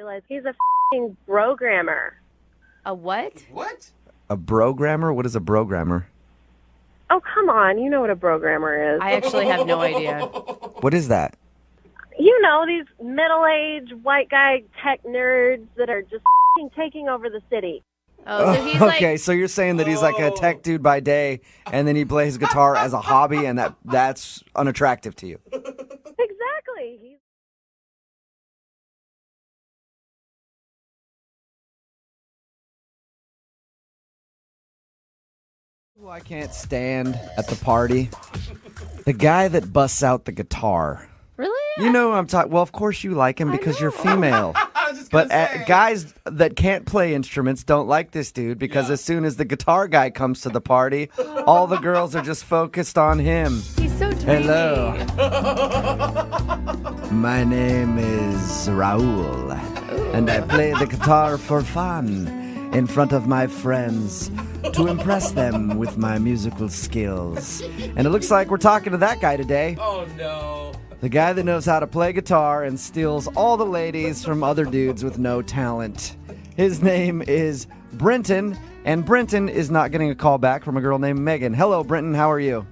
realize he's a f***ing programmer. A what? What? A programmer? What is a programmer? Oh, come on. You know what a programmer is. I actually have no idea. What is that? You know, these middle-aged white guy tech nerds that are just f***ing taking over the city. Oh, so he's Okay, like, so you're saying that he's like a tech dude by day, and then he plays guitar as a hobby, and that's unattractive to you. Exactly. Who I can't stand at the party? The guy that busts out the guitar. really? You know who I'm talking. Well, of course you like him because you're female. But guys that can't play instruments don't like this dude because as soon as the guitar guy comes to the party, all the girls are just focused on him. He's so dreamy. Hello. My name is Raul, and I play the guitar for fun in front of my friends to impress them with my musical skills. And it looks like we're talking to that guy today. Oh, no. The guy that knows how to play guitar and steals all the ladies from other dudes with no talent. His name is Brenton, and Brenton is not getting a call back from a girl named Megan. Hello, Brenton. How are you?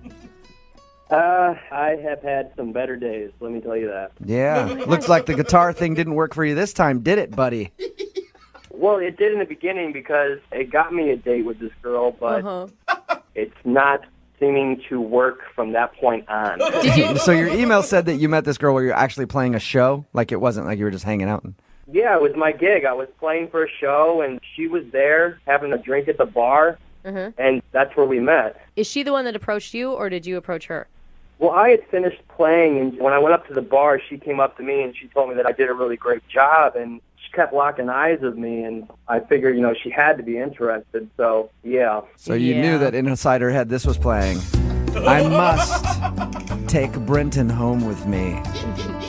I have had some better days, let me tell you that. Yeah. Looks like the guitar thing didn't work for you this time, did it, buddy? Well, it did in the beginning because it got me a date with this girl, but it's not seeming to work from that point on. So your email said that you met this girl where you're actually playing a show? Like it wasn't like you were just hanging out? Yeah, it was my gig. I was playing for a show, and she was there having a drink at the bar, and that's where we met. Is she the one that approached you, or did you approach her? Well, I had finished playing, and when I went up to the bar, she came up to me, and she told me that I did a really great job, and she kept locking eyes with me, and I figured, she had to be interested, so, yeah. So you knew that inside her head this was playing. I must take Brenton home with me.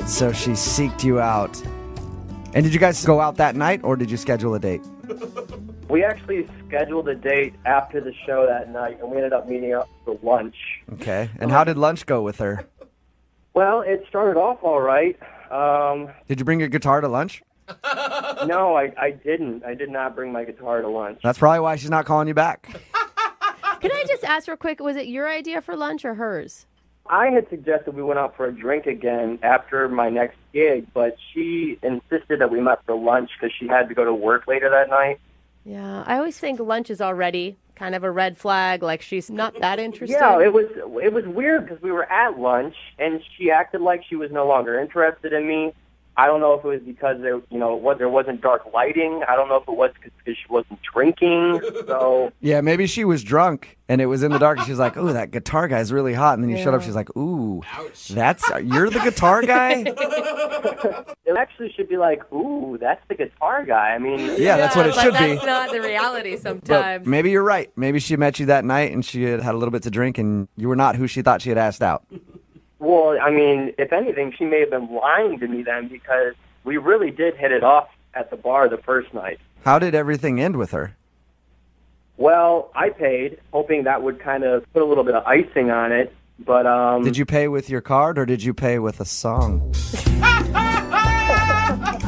So she seeked you out. And did you guys go out that night, or did you schedule a date? We actually scheduled a date after the show that night, and we ended up meeting up for lunch. Okay. And how did lunch go with her? Well, it started off all right. Did you bring your guitar to lunch? No, I didn't. I did not bring my guitar to lunch. That's probably why she's not calling you back. Can I just ask real quick, was it your idea for lunch or hers? I had suggested we went out for a drink again after my next gig, but she insisted that we met for lunch because she had to go to work later that night. Yeah, I always think lunch is already kind of a red flag, like she's not that interested. Yeah, it was weird because we were at lunch, and she acted like she was no longer interested in me. I don't know if it was because there wasn't dark lighting. I don't know if it was because she wasn't drinking. So Yeah, maybe she was drunk and it was in the dark and she was like, "Ooh, that guitar guy's really hot." And then you showed up, she's like, "Ooh, you're the guitar guy?" it actually should be like, "Ooh, that's the guitar guy." I mean, Yeah, that's what it should be. That's not the reality But sometimes. maybe you're right. Maybe she met you that night and she had a little bit to drink and you were not who she thought she had asked out. Well, I mean, if anything, she may have been lying to me then because we really did hit it off at the bar the first night. How did everything end with her? Well, I paid, hoping that would kind of put a little bit of icing on it, but Did you pay with your card or did you pay with a song?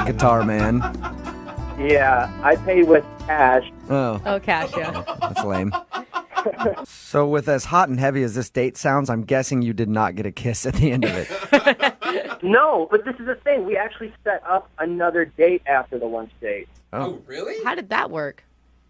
Guitar man. Yeah, I paid with cash. Oh, cash, yeah. that's lame. So with as hot and heavy as this date sounds, I'm guessing you did not get a kiss at the end of it. No, but this is the thing. We actually set up another date after the lunch date. Oh, really? How did that work?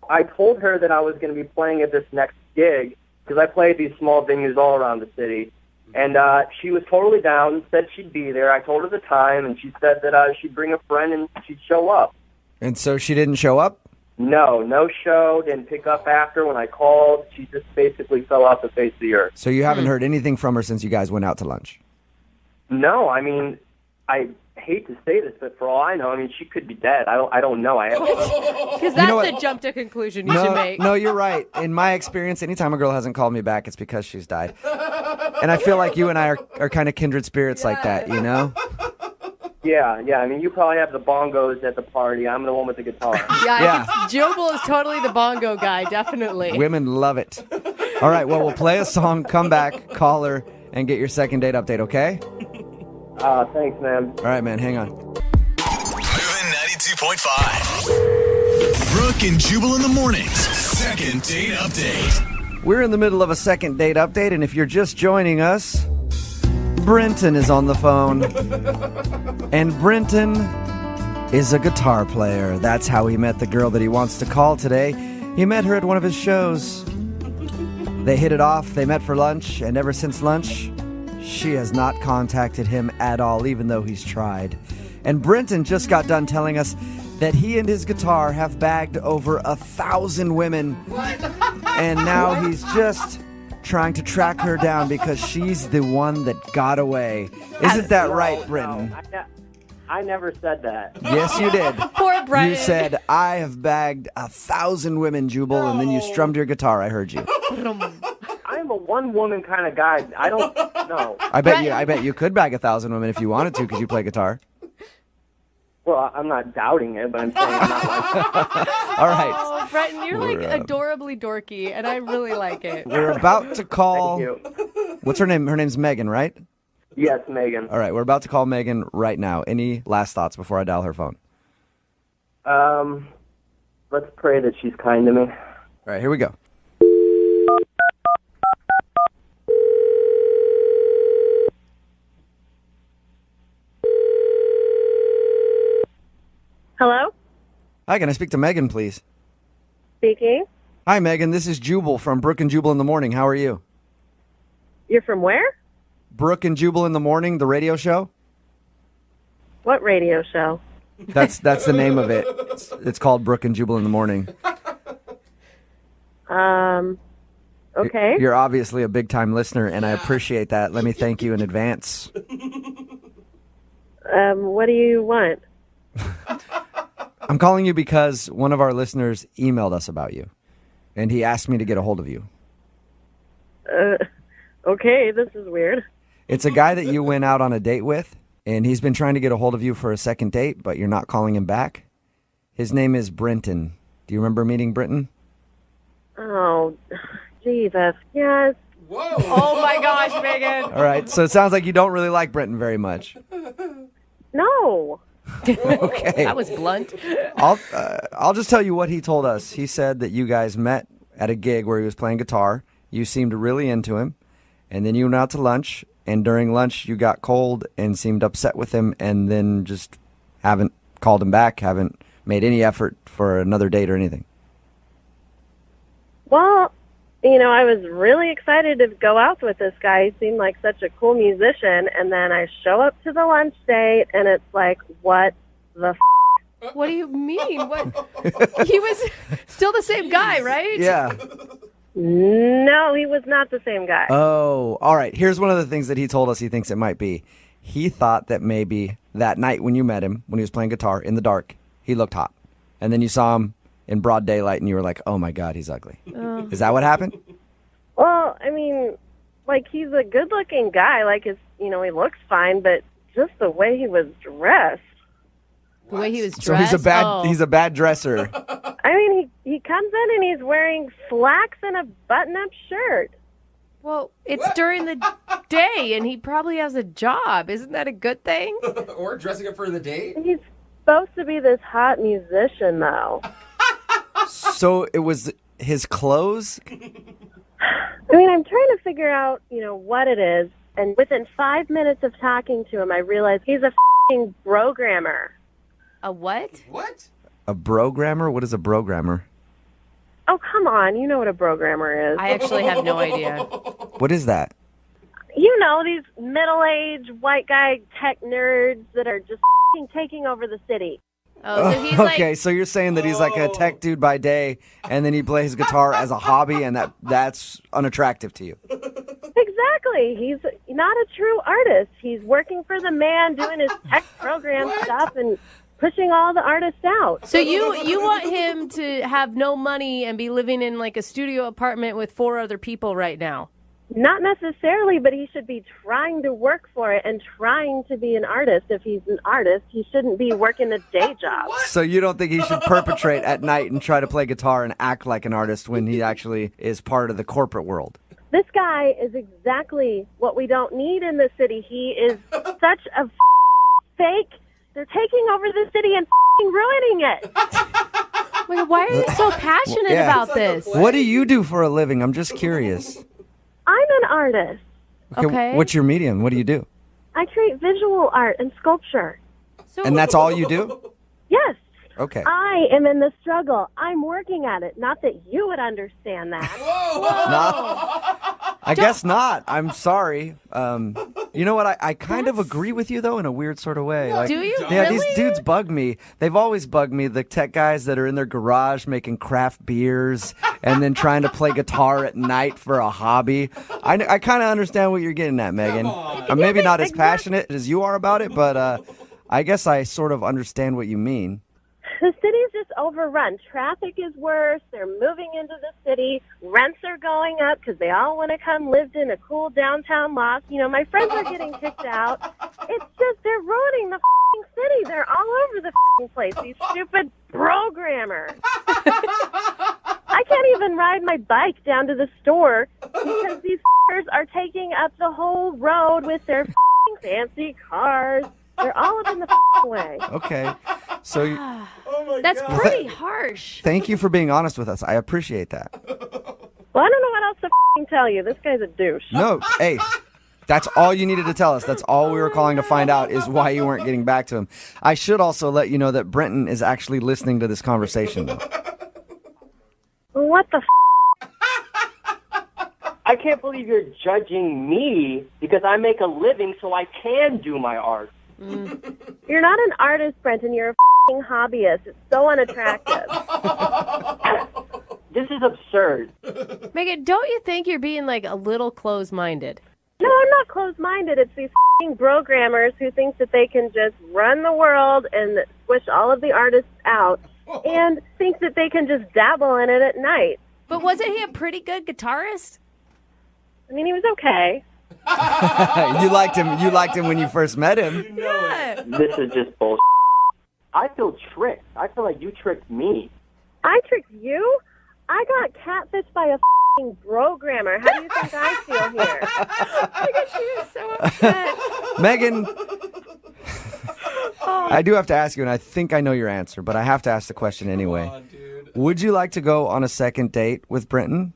I told her that I was going to be playing at this next gig because I play at these small venues all around the city. And she was totally down, said she'd be there. I told her the time, and she said that she'd bring a friend and she'd show up. And so she didn't show up? No show, didn't pick up after when I called. She just basically fell off the face of the earth. So you haven't heard anything from her since you guys went out to lunch? No, I mean, I hate to say this, but for all I know, I mean, she could be dead. I don't know. Because that's a jump to conclusion you should make. No, you're right. In my experience, anytime a girl hasn't called me back, it's because she's died. And I feel like you and I are kind of kindred spirits like that, you know? Yeah. I mean, you probably have the bongos at the party. I'm the one with the guitar. Yeah. Jobel is totally the bongo guy, definitely. Women love it. All right, well, we'll play a song, come back, call her, and get your second date update, okay? Thanks, man. All right, man, hang on. Moving 92.1. Ep.321. Brooke and Jubal in the mornings. Second date update. We're in the middle of a second date update, and if you're just joining us, Brenton is on the phone. And Brenton is a guitar player. That's how he met the girl that he wants to call today. He met her at one of his shows. They hit it off, they met for lunch, and ever since lunch, she has not contacted him at all, even though he's tried. And Brenton just got done telling us that he and his guitar have bagged over 1,000 women. And now he's just trying to track her down because she's the one that got away. Isn't that right, Brenton? No, I never said that. Yes, you did. Poor Brian. You said, I have bagged 1,000 women, Jubal, and then you strummed your guitar. I heard you. I'm a one-woman kind of guy. I don't know. I bet you could bag 1,000 women if you wanted to because you play guitar. Well, I'm not doubting it, but I'm saying I'm not like... All right. Oh, Brenton, you're like adorably dorky, and I really like it. We're about to call... Thank you. What's her name? Her name's Megan, right? Yes, Megan. All right, we're about to call Megan right now. Any last thoughts before I dial her phone? Let's pray that she's kind to me. All right, here we go. Hello? Hi, can I speak to Megan, please? Speaking. Hi, Megan. This is Jubal from Brooke and Jubal in the Morning. How are you? You're from where? Brooke and Jubal in the Morning, the radio show? What radio show? That's the name of it. It's called Brooke and Jubal in the Morning. Okay. You're obviously a big-time listener, and I appreciate that. Let me thank you in advance. What do you want? I'm calling you because one of our listeners emailed us about you, and he asked me to get a hold of you. Okay, this is weird. It's a guy that you went out on a date with, and he's been trying to get a hold of you for a second date, but you're not calling him back. His name is Brenton. Do you remember meeting Brenton? Oh, Jesus. Yes. Whoa. Oh my gosh, Megan. All right, so it sounds like you don't really like Brenton very much. No. Okay. That was blunt. I'll just tell you what he told us. He said that you guys met at a gig where he was playing guitar. You seemed really into him, and then you went out to lunch, and during lunch you got cold and seemed upset with him, and then just haven't called him back, haven't made any effort for another date or anything. Well, I was really excited to go out with this guy. He seemed like such a cool musician, and then I show up to the lunch date, and it's like, what the What do you mean? What? He was still the same guy, right? Yeah. No, he was not the same guy. Oh, all right. Here's one of the things that he told us he thinks it might be. He thought that maybe that night when you met him, when he was playing guitar in the dark, he looked hot. And then you saw him in broad daylight, and you were like, oh, my God, he's ugly. Is that what happened? Well, he's a good-looking guy. He looks fine, but just the way he was dressed. The way he was dressed. So he's a bad dresser. He comes in and he's wearing slacks and a button-up shirt. Well, it's during the day, and he probably has a job. Isn't that a good thing? Or dressing up for the date? He's supposed to be this hot musician, though. So it was his clothes? I'm trying to figure out, what it is. And within 5 minutes of talking to him, I realized he's a f***ing programmer. A what? What? A programmer? What is a programmer? Oh, come on. You know what a programmer is. I actually have no idea. What is that? These middle-aged white guy tech nerds that are just f***ing taking over the city. Oh, so he's okay, so you're saying that he's like a tech dude by day, and then he plays guitar as a hobby, and that's unattractive to you. Exactly. He's not a true artist. He's working for the man, doing his tech program stuff, and pushing all the artists out. So you want him to have no money and be living in like a studio apartment with 4 other people right now? Not necessarily, but he should be trying to work for it and trying to be an artist. If he's an artist, he shouldn't be working a day job. So you don't think he should perpetrate at night and try to play guitar and act like an artist when he actually is part of the corporate world? This guy is exactly what we don't need in the city. He is such a fake. They're taking over the city and ruining it. Wait, why are you so passionate Yeah. about this? What do you do for a living? I'm just curious. I'm an artist. Okay. What's your medium? What do you do? I create visual art and sculpture. So, And that's all you do? Yes. Okay. I am in the struggle. I'm working at it. Not that you would understand that. I guess not. I'm sorry. You know what? I kind of agree with you, though, in a weird sort of way. Like, do you yeah, really? these dudes bug me. They've always bugged me, the tech guys that are in their garage making craft beers and then trying to play guitar at night for a hobby. I kind of understand what you're getting at, Megan. I'm maybe not as passionate as you are about it, but I guess I sort of understand what you mean. The city's just overrun. Traffic is worse. They're moving into the city. Rents are going up because they all want to come live in a cool downtown loft. You know, my friends are getting kicked out. It's just, they're ruining the f***ing city. They're all over the f***ing place. These stupid programmers. I can't even ride my bike down to the store because these f***ers are taking up the whole road with their f***ing fancy cars. They're all up in the f***ing way. Okay. So that's pretty harsh. thank you for being honest with us. I appreciate that. Well, I don't know what else to f***ing tell you. This guy's a douche. No, hey, that's all you needed to tell us. That's all we were calling to find out is why you weren't getting back to him. I should also let you know that Brenton is actually listening to this conversation, though. What the f***? I can't believe you're judging me because I make a living so I can do my art. You're not an artist, Brenton. You're a f***ing hobbyist. It's so unattractive. This is absurd. Megan, don't you think you're being like a little closed-minded? No, I'm not closed-minded. It's these f***ing programmers who think that they can just run the world and squish all of the artists out and think that they can just dabble in it at night. But wasn't he a pretty good guitarist? I mean, he was okay. You liked him when you first met him. Yeah. This is just bullshit. I feel tricked. I feel like you tricked me. I tricked you? I got catfished by a f***ing programmer. How do you think I feel here? Look at you, so upset. Megan, I do have to ask you, and I think I know your answer, but I have to ask the question anyway. Would you like to go on a second date with Brenton?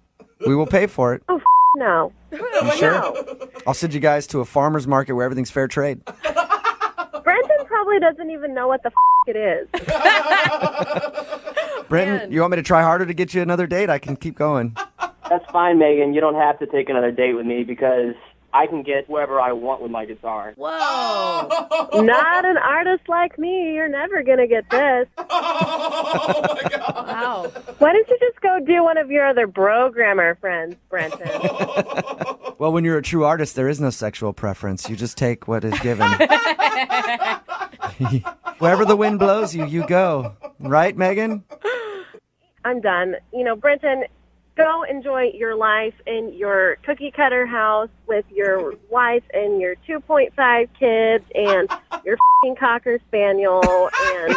We will pay for it. Oh, no. You sure? No. I'll send you guys to a farmer's market where everything's fair trade. Brenton probably doesn't even know what the it is. Brenton, Man. you want me to try harder to get you another date? I can keep going. That's fine, Megan. You don't have to take another date with me because I can get wherever I want with my guitar. Whoa. Not an artist like me. You're never going to get this. Wow. Why don't you just go do one of your other programmer friends, Brenton? Well, when you're a true artist, there is no sexual preference. You just take what is given. Wherever the wind blows you, you go. Right, Megan? I'm done. You know, Brenton, go enjoy your life in your cookie cutter house with your wife and your 2.5 kids and your f***ing Cocker Spaniel. And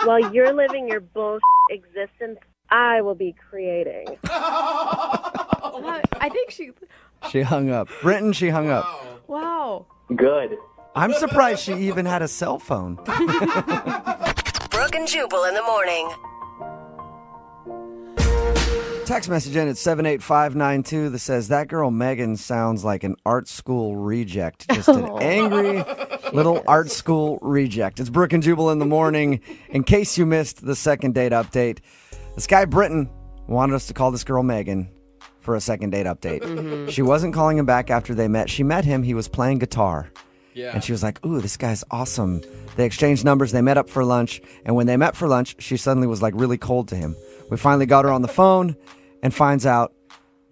while you're living your bullshit existence, I will be creating. I think She hung up. Brenton, she hung up. wow. Good. I'm surprised she even had a cell phone. Brooke and Jubal in the morning. Text message in at 78592 that says, that girl Megan sounds like an art school reject. Just an angry little art school reject. It's Brooke and Jubal in the morning. In case you missed the second date update, this guy Britton wanted us to call this girl Megan for a second date update. Mm-hmm. She wasn't calling him back after they met. She met him. He was playing guitar. Yeah. And she was like, ooh, this guy's awesome. They exchanged numbers. They met up for lunch. And when they met for lunch, she suddenly was like really cold to him. We finally got her on the phone and finds out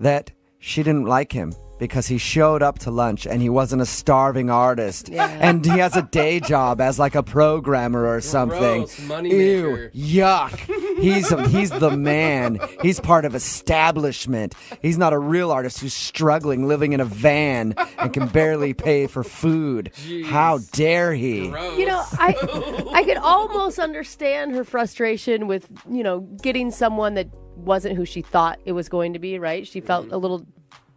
that she didn't like him because he showed up to lunch and he wasn't a starving artist. Yeah. And he has a day job as like a programmer or something. Gross, money Ew, maker. yuck. He's the man. He's part of establishment. He's not a real artist who's struggling, living in a van and can barely pay for food. Jeez. How dare he? Gross. You know, I could almost understand her frustration with, you know, getting someone that wasn't who she thought it was going to be, right? She felt a little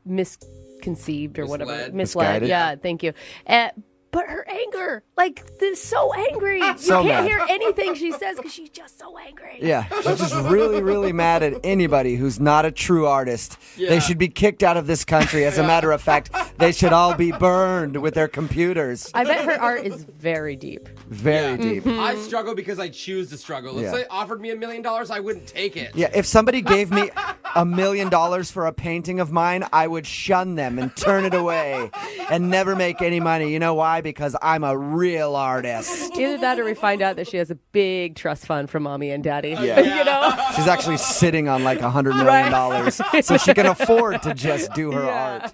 misconceived or whatever. Misled. Misled. Misguided. Yeah, thank you. But her anger, like, this so angry. So you can't mad. hear anything she says because she's just so angry. Yeah, she's just really, really mad at anybody who's not a true artist. Yeah. They should be kicked out of this country. As a matter of fact, they should all be burned with their computers. I bet her art is very deep. Very deep. I struggle because I choose to struggle. If Yeah. they offered me $1 million, I wouldn't take it. Yeah, if somebody gave me $1 million for a painting of mine, I would shun them and turn it away and never make any money. You know why? Because I'm a real artist. Either that or we find out that she has a big trust fund from mommy and daddy. Yeah. You know? She's actually sitting on like $100 million, so she can afford to just do her art.